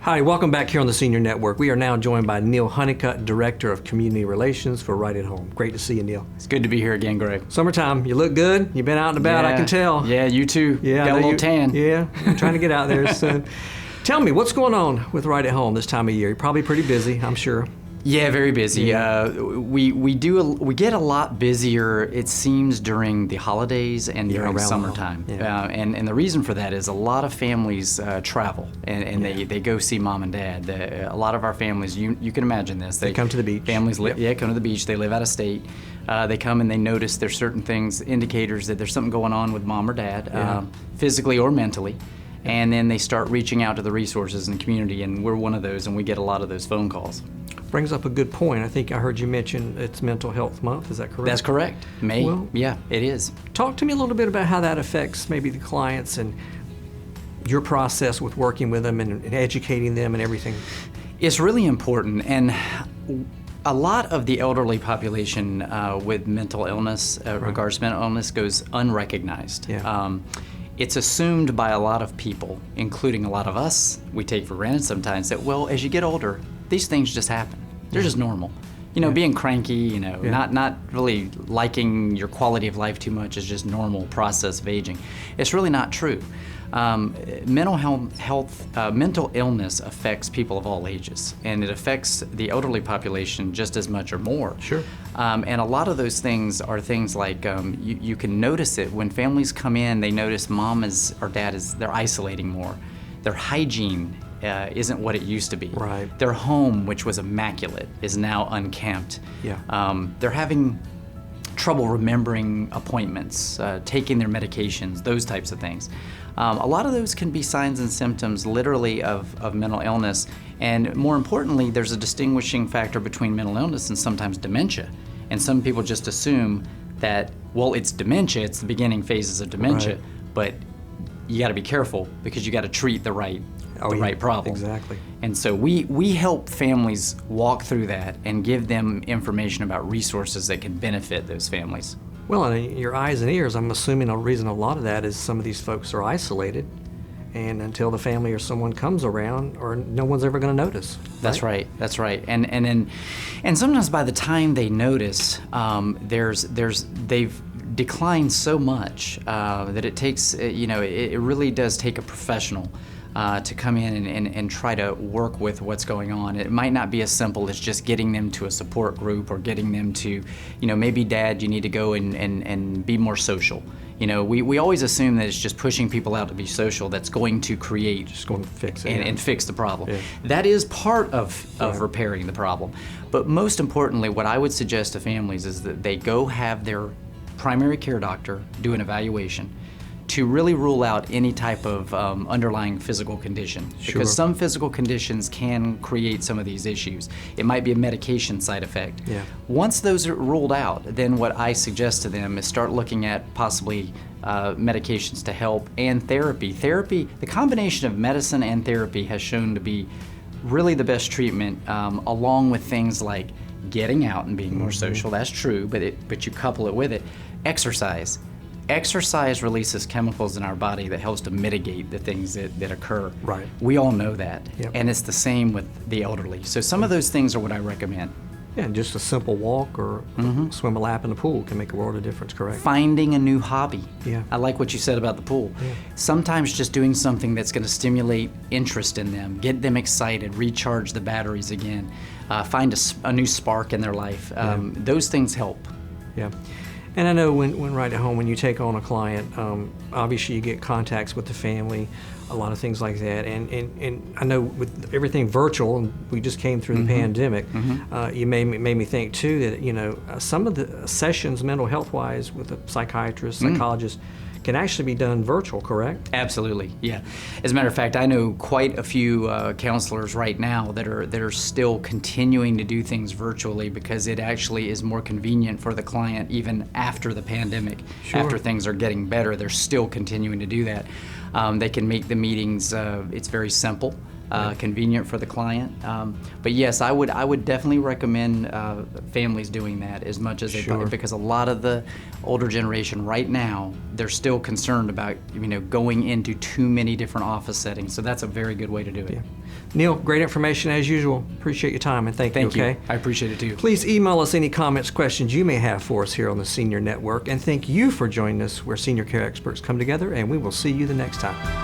Hi, welcome back here on the Senior Network. We are now joined by Neil Hunnicutt, Director of Community Relations for Right at Home. Great to see you, Neil. It's good to be here again, Greg. Summertime, you look good. You've been out and about, I can tell. Yeah, you too. Yeah, got a little tan. Yeah, I'm trying to get out there soon. Tell me, what's going on with Right at Home this time of year? You're probably pretty busy, I'm sure. Yeah, very busy. Yeah. We get a lot busier, it seems, during the holidays and during around summertime. Yeah. And the reason for that is a lot of families travel and they go see mom and dad. A lot of our families, you can imagine this. They come to the beach. Families come to the beach. They live out of state. They come and they notice there's certain things, indicators that there's something going on with mom or dad, physically or mentally. And then they start reaching out to the resources in the community, and we're one of those, and we get a lot of those phone calls. Brings up a good point. I think I heard you mention it's Mental Health Month. Is that correct? That's correct. May. Well, yeah, it is. Talk to me a little bit about how that affects maybe the clients and your process with working with them and educating them and everything. It's really important, and a lot of the elderly population with mental illness, regards to mental illness, goes unrecognized. Yeah. It's assumed by a lot of people, including a lot of us, we take for granted sometimes that, well, as you get older, these things just happen. They're just normal. You know, being cranky, not really liking your quality of life too much is just normal process of aging. It's really not true. Mental illness affects people of all ages, and it affects the elderly population just as much or more. Sure. And a lot of those things are things like you can notice it when families come in. They notice mom or dad they're isolating more. Their hygiene isn't what it used to be. Right. Their home, which was immaculate, is now unkempt. Yeah. They're having trouble remembering appointments, taking their medications, those types of things. A lot of those can be signs and symptoms literally of mental illness, and more importantly, there's a distinguishing factor between mental illness and sometimes dementia. And some people just assume that, well, it's dementia, it's the beginning phases of dementia, but you got to be careful because you got to treat the right problem. Exactly. And so we help families walk through that and give them information about resources that can benefit those families. Well, and your eyes and ears, I'm assuming a reason a lot of that is some of these folks are isolated, and until the family or someone comes around, or no one's ever going to notice. That's right. That's right. And sometimes by the time they notice, they've declined so much that it takes, it really does take a professional to come in and try to work with what's going on. It might not be as simple as just getting them to a support group or getting them to, maybe dad, you need to go and be more social. We always assume that it's just pushing people out to be social that's going to create, just going to fix it, and fix the problem. Yeah. That is part of repairing the problem. But most importantly, what I would suggest to families is that they go have their primary care doctor do an evaluation to really rule out any type of underlying physical condition. Sure. Because some physical conditions can create some of these issues. It might be a medication side effect. Yeah. Once those are ruled out, then what I suggest to them is start looking at possibly medications to help and therapy. Therapy, the combination of medicine and therapy has shown to be really the best treatment, along with things like getting out and being more social. That's true, but you couple it with it. Exercise. Exercise releases chemicals in our body that helps to mitigate the things that occur. Right. We all know that. Yep. And it's the same with the elderly. So some of those things are what I recommend. Yeah, and just a simple walk or swim a lap in the pool can make a world of difference, correct? Finding a new hobby. Yeah. I like what you said about the pool. Yeah. Sometimes just doing something that's going to stimulate interest in them, get them excited, recharge the batteries again, find a new spark in their life. Those things help. Yeah. And I know when Right at Home, when you take on a client, obviously you get contacts with the family, a lot of things like that. And I know with everything virtual, and we just came through the pandemic, you made me think too that, some of the sessions mental health wise with a psychiatrist, psychologist, can actually be done virtual, correct? Absolutely, yeah. As a matter of fact, I know quite a few counselors right now that are still continuing to do things virtually because it actually is more convenient for the client even after the pandemic. Sure. After things are getting better, they're still continuing to do that. They can make the meetings, it's very simple. convenient for the client. But yes, I would definitely recommend families doing that as much as they Sure. because a lot of the older generation right now, they're still concerned about going into too many different office settings. So that's a very good way to do it. Yeah. Neil, great information as usual. Appreciate your time, and thank you. Okay. I appreciate it too. Please email us any comments, questions you may have for us here on the Senior Network, and thank you for joining us where senior care experts come together, and we will see you the next time.